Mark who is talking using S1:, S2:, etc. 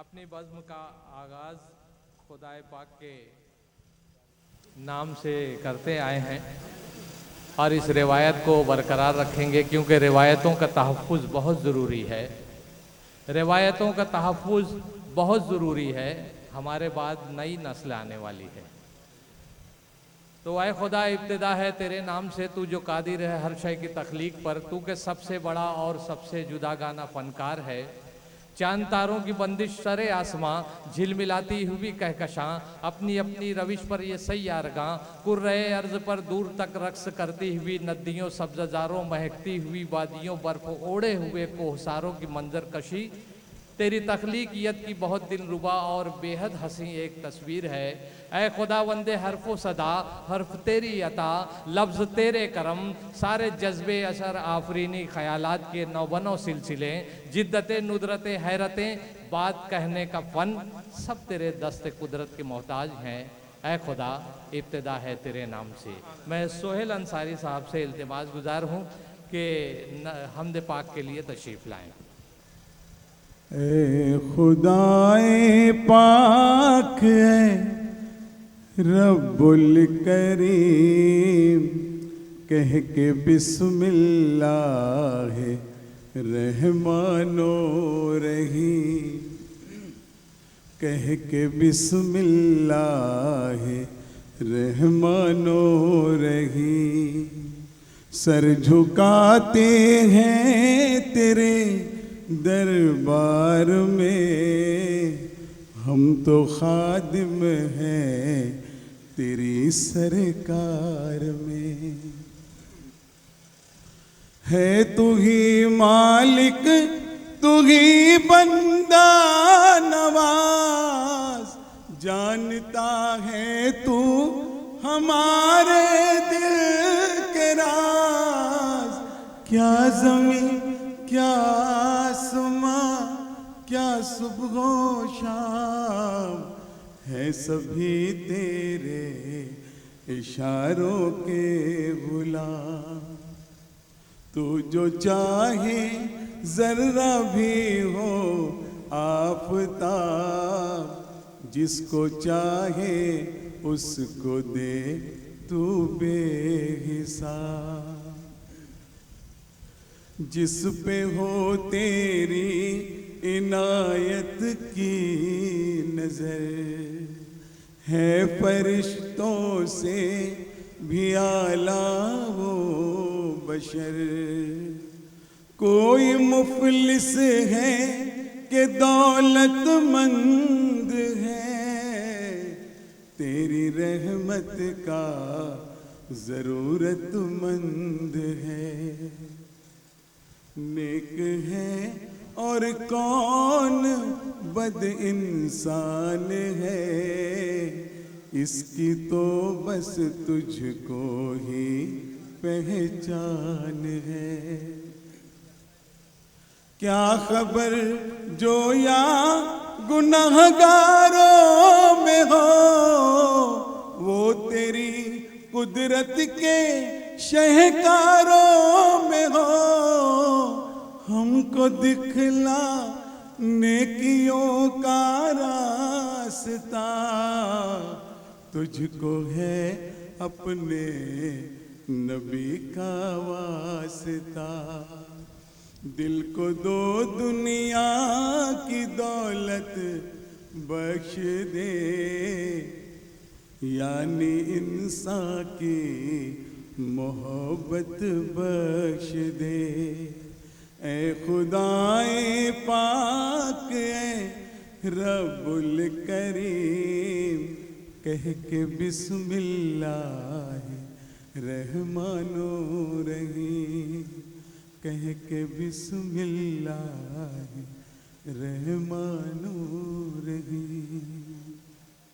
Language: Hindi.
S1: अपनी बज़्म का आगाज़ खुदाए पाक के नाम से करते आए हैं और इस रिवायत को बरकरार रखेंगे, क्योंकि रिवायतों का तहफ़्फ़ुज़ बहुत ज़रूरी है। रिवायतों का तहफ़्फ़ुज़ बहुत ज़रूरी है। हमारे बाद नई नस्ल आने वाली है। तो आए खुदा, इब्तिदा है तेरे नाम से, तू जो कादिर है हर शय की तख्लीक पर, तू के सबसे बड़ा और सबसे जुदागाना फ़नकार है। चांद तारों की बंदिश सरे आसमां, झिलमिलाती हुई कहकशां, अपनी अपनी रविश पर ये सैयारगां, कुर्रे अर्ज पर दूर तक रक्स करती हुई नदियों, सब्ज़जारों महकती हुई वादियों, बर्फ ओढ़े हुए कोहसारों की मंजर कशी, तेरी तख्लीकियत की बहुत दिलरुबा और बेहद हंसी एक तस्वीर है। ऐ खुदा वंदे हरफो सदा, हर्फ तेरी अता, लफ्ज़ तेरे करम, सारे जज्बे असर आफरीनी ख्यालात के नौबनो सिलसिले, जिद्दतें नुदरतें हैरतें, बात कहने का फ़न, सब तेरे दस्ते कुदरत के मोहताज हैं। ऐ खुदा, इब्तिदा है तेरे नाम से। मैं सोहेल अंसारी साहब से इल्तिमास गुजार हूँ कि हमद पाक के लिए तशरीफ़ लाएँ।
S2: ए खुदाए पाक है रब्बुल करीम, कह के बिस्मिल्लाह रहमानो रहीम, कह के बिस्मिल्लाह रहमानो रहीम। सर झुकाते हैं तेरे दरबार में, हम तो खादिम हैं तेरी सरकार में। है तू ही मालिक, तू ही बंदा नवाज, जानता है तू हमारे दिल के राज। क्या ज़मीं क्या आसमां, क्या सुबह शाम, है सभी तेरे इशारों के गुलाम। तू जो चाहे जर्रा भी हो आफताब, जिसको चाहे उसको दे तू बेहिसाब। जिस पे हो तेरी इनायत की नज़र, है फरिश्तों से भी आला वो बशर। कोई मुफलिस है कि दौलतमंद है, तेरी रहमत का ज़रूरतमंद है। नेक है और कौन बद इंसान है, इसकी तो बस तुझको ही पहचान है। क्या खबर जो या गुनाहगारों में हो, वो तेरी कुदरत के शहकारों में हो। हमको दिखला नेकियों का रास्ता, तुझको है अपने नबी का वास्ता। दिल को दो दुनिया की दौलत बख्श दे, यानी इंसान की मोहब्बत बख्श दे। ऐ खुदाए पाक ऐ रब्बुल करीम, कह के बिस्मिल्लाह रहमानो रहीम, कह के बिस्मिल्लाह रहमानो